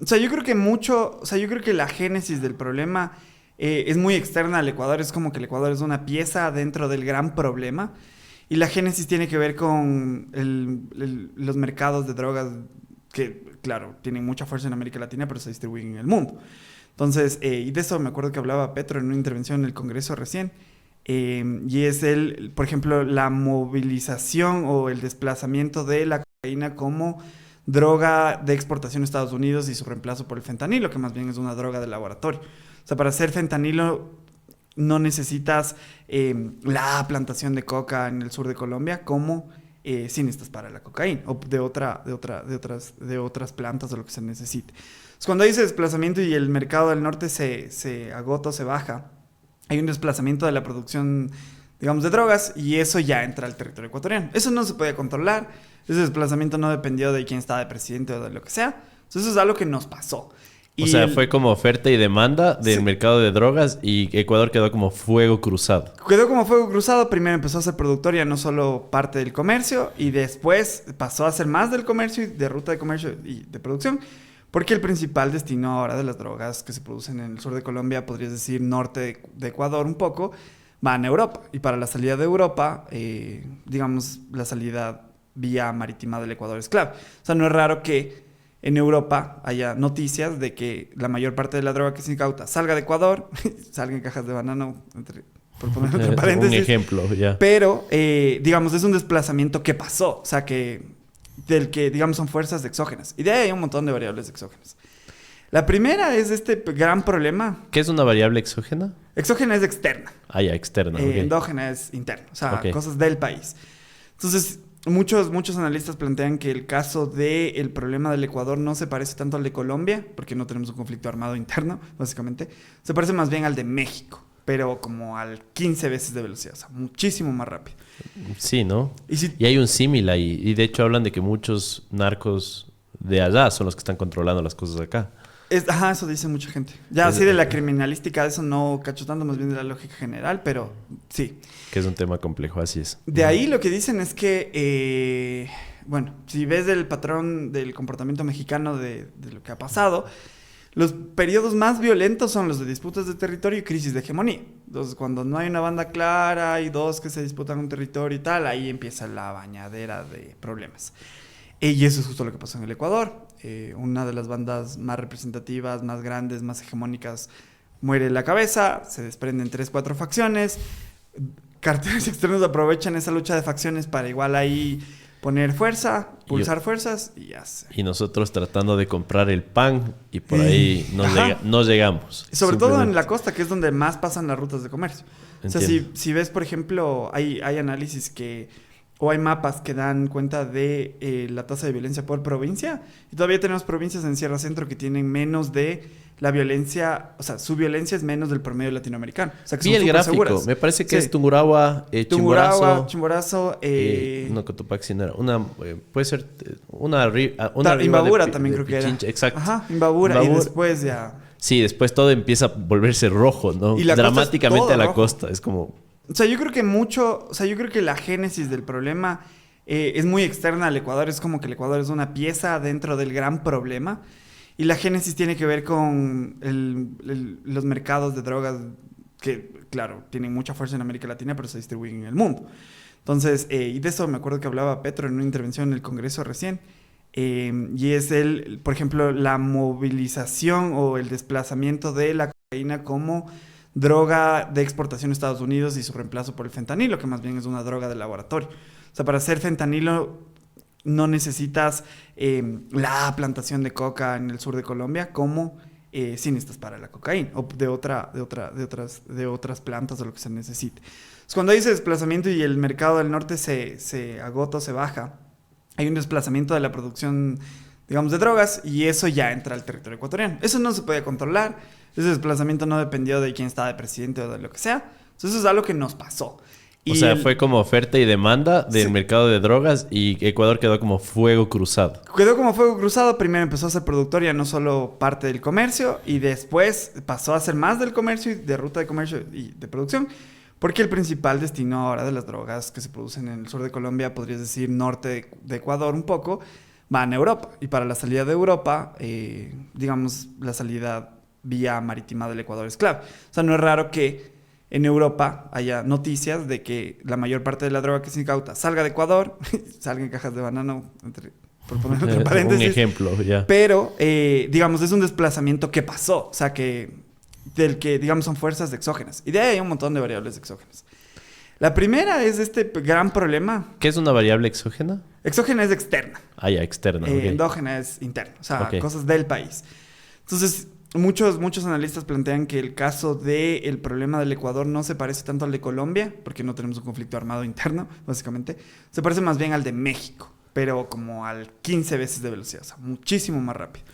O sea, yo creo que yo creo que la génesis del problema es muy externa al Ecuador. Es como que el Ecuador es una pieza dentro del gran problema. Y la génesis tiene que ver con los mercados de drogas que, claro, tienen mucha fuerza en América Latina, pero se distribuyen en el mundo. Entonces, y de eso me acuerdo que hablaba Petro en una intervención en el Congreso recién. Y es por ejemplo, la movilización o el desplazamiento de la cocaína como droga de exportación a Estados Unidos y su reemplazo por el fentanilo, que más bien es una droga de laboratorio. O sea, para hacer fentanilo no necesitas la plantación de coca en el sur de Colombia como si necesitas para la cocaína o de otras plantas o lo que se necesite. Entonces, cuando hay ese desplazamiento y el mercado del norte se agota o se baja, hay un desplazamiento de la producción, digamos, de drogas y eso ya entra al territorio ecuatoriano. Eso no se podía controlar, ese desplazamiento no dependió de quién estaba de presidente o de lo que sea. Entonces, eso es algo que nos pasó. O sea, fue como oferta y demanda del mercado de drogas y Ecuador quedó como fuego cruzado. Quedó como fuego cruzado. Primero empezó a ser productor, ya no solo parte del comercio, y después pasó a ser más del comercio y de ruta de comercio y de producción, porque el principal destino ahora de las drogas que se producen en el sur de Colombia, podrías decir norte de Ecuador un poco, van a Europa. Y para la salida de Europa, digamos, la salida vía marítima del Ecuador es clave. O sea, no es raro que en Europa haya noticias de que la mayor parte de la droga que se incauta salga de Ecuador, salga en cajas de banano, por ponerlo entre paréntesis. Un ejemplo, ya. Pero, digamos, es un desplazamiento que pasó, o sea, del que, digamos, son fuerzas exógenas. Y de ahí hay un montón de variables exógenas. La primera es este gran problema. ¿Qué es una variable exógena? Exógena es externa. Ah, ya, externa. Okay. Endógena es interna, o sea, cosas del país. Entonces, muchos analistas plantean que el caso del problema del Ecuador no se parece tanto al de Colombia, porque no tenemos un conflicto armado interno, básicamente. Se parece más bien al de México, pero como al 15 veces de velocidad, o sea, muchísimo más rápido. Sí, ¿no? Y hay un símil ahí. Y de hecho hablan de que muchos narcos de allá son los que están controlando las cosas acá. Ajá, eso dice mucha gente. Ya así de la criminalística, de eso no cacho tanto, más bien de la lógica general, pero sí. Que es un tema complejo, así es. De ahí lo que dicen es que, bueno, si ves el patrón del comportamiento mexicano de lo que ha pasado, los periodos más violentos son los de disputas de territorio y crisis de hegemonía. Entonces, cuando no hay una banda clara, hay dos que se disputan un territorio y tal, ahí empieza la bañadera de problemas. Y eso es justo lo que pasó en el Ecuador. Una de las bandas más representativas, más grandes, más hegemónicas, muere la cabeza, se desprenden 3-4 facciones. Carteles externos aprovechan esa lucha de facciones para igual ahí poner fuerza, pulsar fuerzas y ya sé. Y nosotros tratando de comprar el pan y por ahí no llegamos. Sobre todo en la costa, que es donde más pasan las rutas de comercio. Entiendo. O sea, si ves, por ejemplo, hay análisis o hay mapas que dan cuenta de la tasa de violencia por provincia. Y todavía tenemos provincias en Sierra Centro que tienen menos de la violencia, o sea, su violencia es menos del promedio latinoamericano. O sea, que vi el gráfico, seguras. Me parece que es Tungurahua, Chimborazo, no, Cotopaxi no era. Puede ser una Imbabura también creo que era. Exacto. Ajá, Imbabura, y después ya... Sí, después todo empieza a volverse rojo, ¿no? Y la dramáticamente a la costa, es como... O sea, yo creo que la génesis del problema es muy externa al Ecuador. Es como que el Ecuador es una pieza dentro del gran problema. Y la génesis tiene que ver con los mercados de drogas que, claro, tienen mucha fuerza en América Latina, pero se distribuyen en el mundo. Entonces, y de eso me acuerdo que hablaba Petro en una intervención en el Congreso recién. Y es por ejemplo, la movilización o el desplazamiento de la cocaína como droga de exportación a Estados Unidos y su reemplazo por el fentanilo, que más bien es una droga de laboratorio. O sea, para hacer fentanilo no necesitas la plantación de coca en el sur de Colombia como si necesitas para la cocaína o de otras plantas o lo que se necesite. Entonces, cuando hay ese desplazamiento y el mercado del norte se agota o se baja, hay un desplazamiento de la producción, digamos, de drogas y eso ya entra al territorio ecuatoriano. Eso no se podía controlar. Ese desplazamiento no dependió de quién estaba de presidente o de lo que sea. Entonces, eso es algo que nos pasó. O sea, fue como oferta y demanda del mercado de drogas y Ecuador quedó como fuego cruzado. Quedó como fuego cruzado. Primero empezó a ser productor, ya no solo parte del comercio, y después pasó a ser más del comercio y de ruta de comercio y de producción, porque el principal destino ahora de las drogas que se producen en el sur de Colombia, podrías decir norte de Ecuador un poco, van a Europa. Y para la salida de Europa, digamos, la salida vía marítima del Ecuador es clave. O sea, no es raro que en Europa haya noticias de que la mayor parte de la droga que se incauta salga de Ecuador, salga en cajas de banano, por ponerlo entre paréntesis. Un ejemplo, ya. Pero, digamos, es un desplazamiento que pasó. O sea, del que, digamos, son fuerzas exógenas. Y de ahí hay un montón de variables exógenas. La primera es este gran problema. ¿Qué es una variable exógena? Exógena es externa. Ah, ya, externa. Okay. Endógena es interna. O sea, cosas del país. Entonces, muchos analistas plantean que el caso del problema del Ecuador no se parece tanto al de Colombia, porque no tenemos un conflicto armado interno, básicamente. Se parece más bien al de México, pero como al 15 veces de velocidad. O sea, muchísimo más rápido.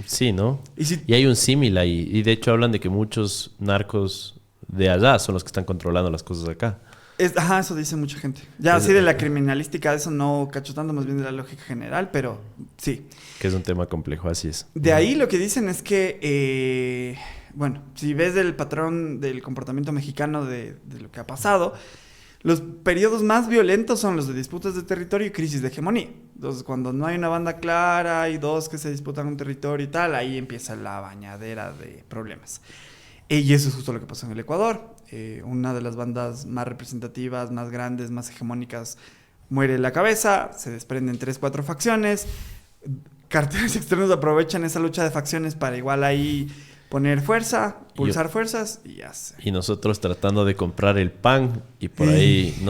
Sí, ¿no? Y hay un símil ahí. Y de hecho hablan de que muchos narcos de allá son los que están controlando las cosas acá. Eso dice mucha gente. Ya así de la criminalística, de eso no cacho tanto, más bien de la lógica general, pero sí. Que es un tema complejo, así es. De ahí lo que dicen es que, bueno, si ves el patrón del comportamiento mexicano de lo que ha pasado, los periodos más violentos son los de disputas de territorio y crisis de hegemonía. Entonces, cuando no hay una banda clara, hay dos que se disputan un territorio y tal, ahí empieza la bañadera de problemas. Y eso es justo lo que pasó en el Ecuador. Una de las bandas más representativas, más grandes, más hegemónicas, muere la cabeza, se desprenden 3-4 facciones. Carteles externos aprovechan esa lucha de facciones para igual ahí poner fuerza, pulsar fuerzas y ya sé. Y nosotros tratando de comprar el pan y por ahí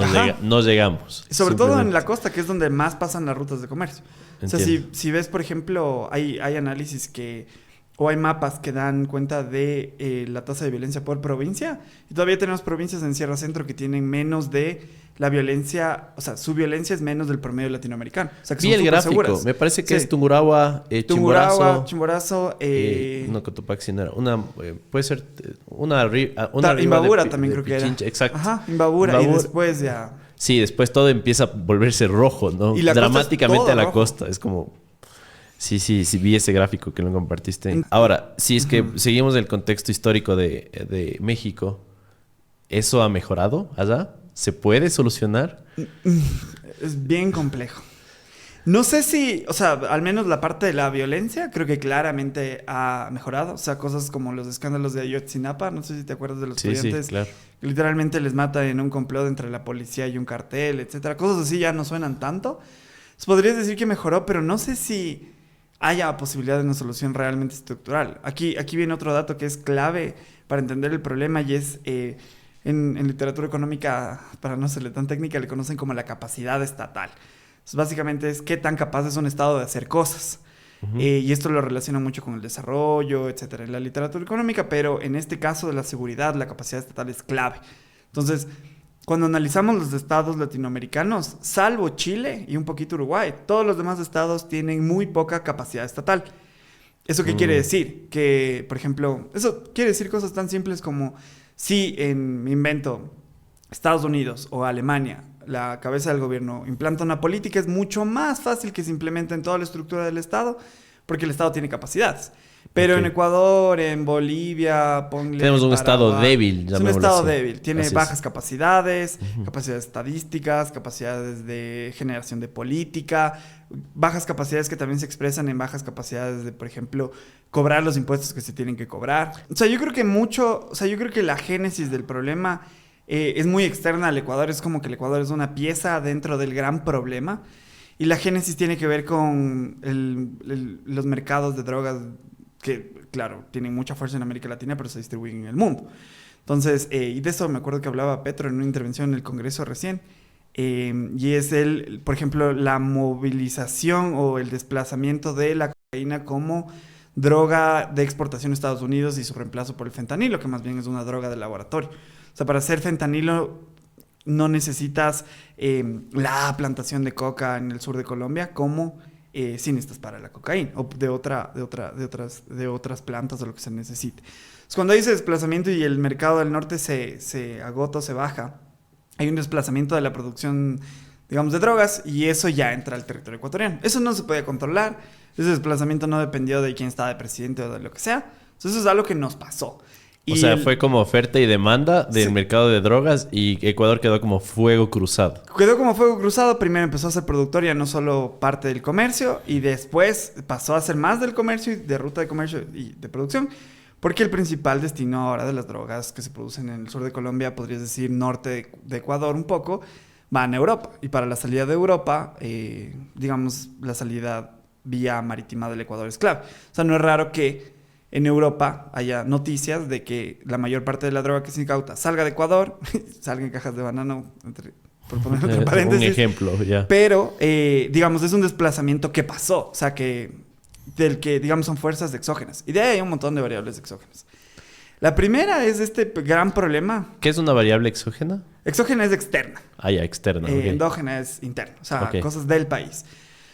no llegamos. Sobre todo en la costa, que es donde más pasan las rutas de comercio. Entiendo. O sea, si ves, por ejemplo, hay análisis o hay mapas que dan cuenta de la tasa de violencia por provincia. Y todavía tenemos provincias en Sierra Centro que tienen menos de la violencia, o sea, su violencia es menos del promedio latinoamericano. O sea, que vi el gráfico, seguras. Me parece que es Tungurahua, Chimborazo, no, Cotopaxi no era. Puede ser una Imbabura también creo que era. Exacto. Ajá, Imbabura y después ya... Sí, después todo empieza a volverse rojo, ¿no? Y la dramáticamente a la rojo. Costa. Es como... Sí, vi ese gráfico que lo compartiste. Ahora, si es que seguimos el contexto histórico de México, ¿eso ha mejorado allá? ¿Se puede solucionar? Es bien complejo. No sé si, o sea, al menos la parte de la violencia creo que claramente ha mejorado. O sea, cosas como los escándalos de Ayotzinapa, no sé si te acuerdas de los estudiantes. Sí, claro. Que literalmente les matan en un complot entre la policía y un cartel, etcétera. Cosas así ya no suenan tanto. Entonces, podrías decir que mejoró, pero no sé si haya posibilidad de una solución realmente estructural. Aquí viene otro dato que es clave para entender el problema y es, en literatura económica, para no serle tan técnica, le conocen como la capacidad estatal. Entonces, básicamente es qué tan capaz es un Estado de hacer cosas. Y esto lo relaciona mucho con el desarrollo, etcétera, en la literatura económica, pero en este caso de la seguridad, la capacidad estatal es clave. Entonces, cuando analizamos los estados latinoamericanos, salvo Chile y un poquito Uruguay, todos los demás estados tienen muy poca capacidad estatal. ¿Eso qué quiere decir? Que, por ejemplo, eso quiere decir cosas tan simples como si me invento Estados Unidos o Alemania, la cabeza del gobierno implanta una política, es mucho más fácil que se implemente en toda la estructura del Estado, porque el Estado tiene capacidades. Pero en Ecuador, en Bolivia, tenemos un estado débil. Es un estado débil. Tiene bajas capacidades, capacidades estadísticas, capacidades de generación de política, bajas capacidades que también se expresan en bajas capacidades de, por ejemplo, cobrar los impuestos que se tienen que cobrar. O sea, yo creo que la génesis del problema es muy externa al Ecuador. Es como que el Ecuador es una pieza dentro del gran problema. Y la génesis tiene que ver con los mercados de drogas que, claro, tienen mucha fuerza en América Latina, pero se distribuyen en el mundo. Entonces, y de eso me acuerdo que hablaba Petro en una intervención en el Congreso recién, y es por ejemplo, la movilización o el desplazamiento de la cocaína como droga de exportación a Estados Unidos y su reemplazo por el fentanilo, que más bien es una droga de laboratorio. O sea, para hacer fentanilo no necesitas la plantación de coca en el sur de Colombia como sí necesitas para la cocaína o de otras plantas o lo que se necesite. Entonces, cuando hay ese desplazamiento y el mercado del norte se agota o se baja, hay un desplazamiento de la producción, digamos, de drogas y eso ya entra al territorio ecuatoriano. Eso no se puede controlar. Ese desplazamiento no dependió de quién estaba de presidente o de lo que sea. Entonces, eso es algo que nos pasó. O sea, fue como oferta y demanda del mercado de drogas y Ecuador quedó como fuego cruzado. Quedó como fuego cruzado. Primero empezó a ser productor, ya no solo parte del comercio, y después pasó a ser más del comercio y de ruta de comercio y de producción, porque el principal destino ahora de las drogas que se producen en el sur de Colombia, podrías decir norte de Ecuador un poco, van a Europa. Y para la salida de Europa, digamos, la salida vía marítima del Ecuador es clave. O sea, no es raro que en Europa haya noticias de que la mayor parte de la droga que se incauta salga de Ecuador, salga en cajas de banano, por ponerlo entre paréntesis. Un ejemplo, ya. Pero, digamos, es un desplazamiento que pasó. O sea, del que, digamos, son fuerzas exógenas. Y de ahí hay un montón de variables exógenas. La primera es este gran problema. ¿Qué es una variable exógena? Exógena es externa. Ah, ya, externa. Okay. Endógena es interna. O sea, cosas del país.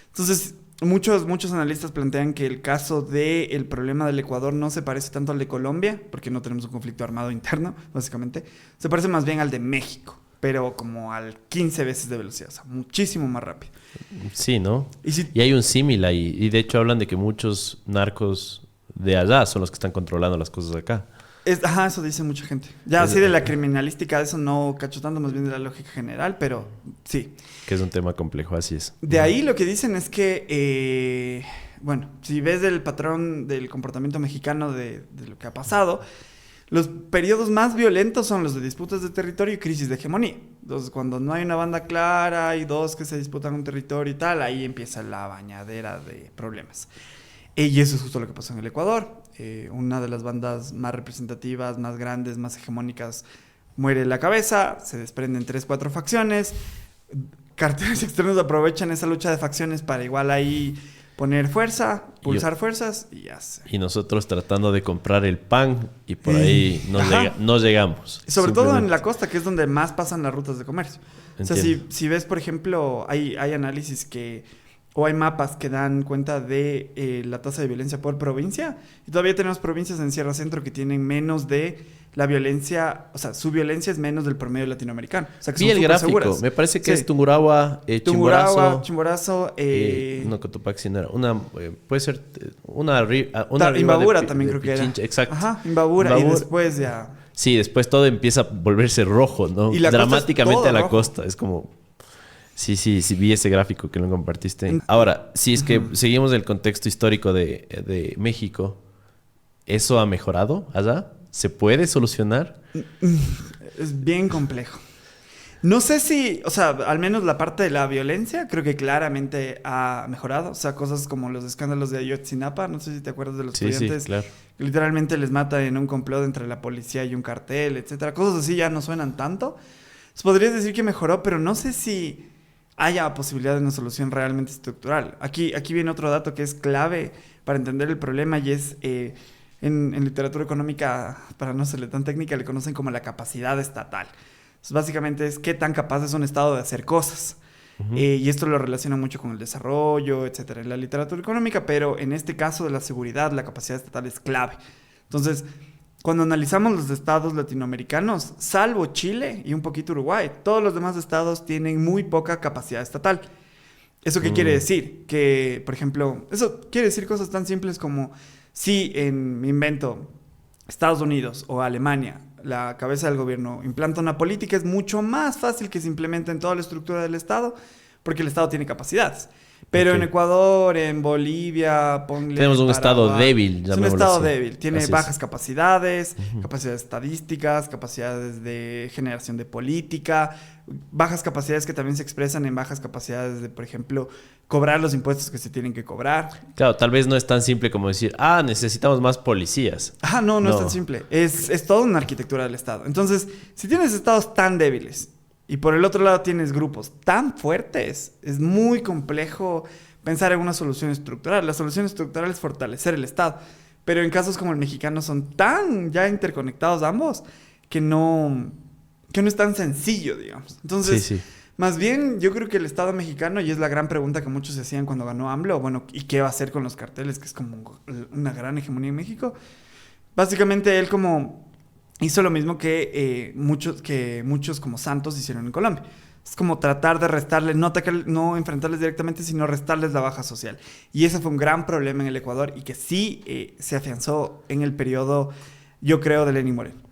Entonces, muchos analistas plantean que el caso del problema del Ecuador no se parece tanto al de Colombia, porque no tenemos un conflicto armado interno, básicamente. Se parece más bien al de México, pero como al 15 veces de velocidad. O sea, muchísimo más rápido. Sí, ¿no? Y hay un símil ahí. Y de hecho hablan de que muchos narcos de allá son los que están controlando las cosas acá. Eso dice mucha gente. Ya así de la criminalística, de eso no cacho tanto, más bien de la lógica general, pero sí. Que es un tema complejo, así es. De ahí lo que dicen es que, bueno, si ves el patrón del comportamiento mexicano de lo que ha pasado, los periodos más violentos son los de disputas de territorio y crisis de hegemonía. Entonces, cuando no hay una banda clara y dos que se disputan un territorio y tal, ahí empieza la bañadera de problemas. Y eso es justo lo que pasó en el Ecuador. Una de las bandas más representativas, más grandes, más hegemónicas, muere la cabeza, se desprenden 3-4 facciones. Carteles externos aprovechan esa lucha de facciones para igual ahí poner fuerza, pulsar fuerzas y ya sé. Y nosotros tratando de comprar el pan y por ahí no llegamos. Sobre todo en la costa, que es donde más pasan las rutas de comercio. Entiendo. O sea, si ves, por ejemplo, hay análisis o hay mapas que dan cuenta de la tasa de violencia por provincia. Y todavía tenemos provincias en Sierra Centro que tienen menos de la violencia, o sea, su violencia es menos del promedio latinoamericano. O sea, que vi el gráfico, seguras. Me parece que es Tungurahua, Chimborazo, no, Cotopaxi no era. Puede ser una Imbabura también creo que era. Exacto. Ajá, Imbabura y después ya... Sí, después todo empieza a volverse rojo, ¿no? Y dramáticamente a la costa. Es como... Sí, vi ese gráfico que lo compartiste. Ahora, si es que seguimos el contexto histórico de México, ¿eso ha mejorado allá? ¿Se puede solucionar? Es bien complejo. No sé si, o sea, al menos la parte de la violencia creo que claramente ha mejorado. O sea, cosas como los escándalos de Ayotzinapa, no sé si te acuerdas de los estudiantes. Sí, claro. Que literalmente les matan en un complot entre la policía y un cartel, etcétera. Cosas así ya no suenan tanto. Entonces, podrías decir que mejoró, pero no sé si haya posibilidad de una solución realmente estructural. Aquí viene otro dato que es clave para entender el problema y es, en literatura económica, para no serle tan técnica, le conocen como la capacidad estatal. Entonces, básicamente es qué tan capaz es un Estado de hacer cosas. Y esto lo relaciona mucho con el desarrollo, etcétera, en la literatura económica, pero en este caso de la seguridad, la capacidad estatal es clave. Entonces, cuando analizamos los estados latinoamericanos, salvo Chile y un poquito Uruguay, todos los demás estados tienen muy poca capacidad estatal. ¿Eso qué quiere decir? Que, por ejemplo, eso quiere decir cosas tan simples como si me invento Estados Unidos o Alemania, la cabeza del gobierno implanta una política, es mucho más fácil que se implemente en toda la estructura del Estado, porque el Estado tiene capacidades. Pero en Ecuador, en Bolivia, tenemos un Estado débil. Es un Estado débil. Tiene bajas capacidades, capacidades estadísticas, capacidades de generación de política, bajas capacidades que también se expresan en bajas capacidades de, por ejemplo, cobrar los impuestos que se tienen que cobrar. Claro, tal vez no es tan simple como decir, necesitamos más policías. No es tan simple. Es toda una arquitectura del Estado. Entonces, si tienes estados tan débiles y por el otro lado tienes grupos tan fuertes, es muy complejo pensar en una solución estructural. La solución estructural es fortalecer el Estado. Pero en casos como el mexicano son tan ya interconectados ambos que no es tan sencillo, digamos. Entonces, más bien yo creo que el Estado mexicano, y es la gran pregunta que muchos se hacían cuando ganó AMLO, bueno, ¿y qué va a hacer con los carteles? Que es como una gran hegemonía en México. Básicamente él como hizo lo mismo que muchos como santos hicieron en Colombia. Es como tratar de restarles, no enfrentarles directamente, sino restarles la baja social. Y ese fue un gran problema en el Ecuador y que sí se afianzó en el periodo yo creo, de Lenín Moreno.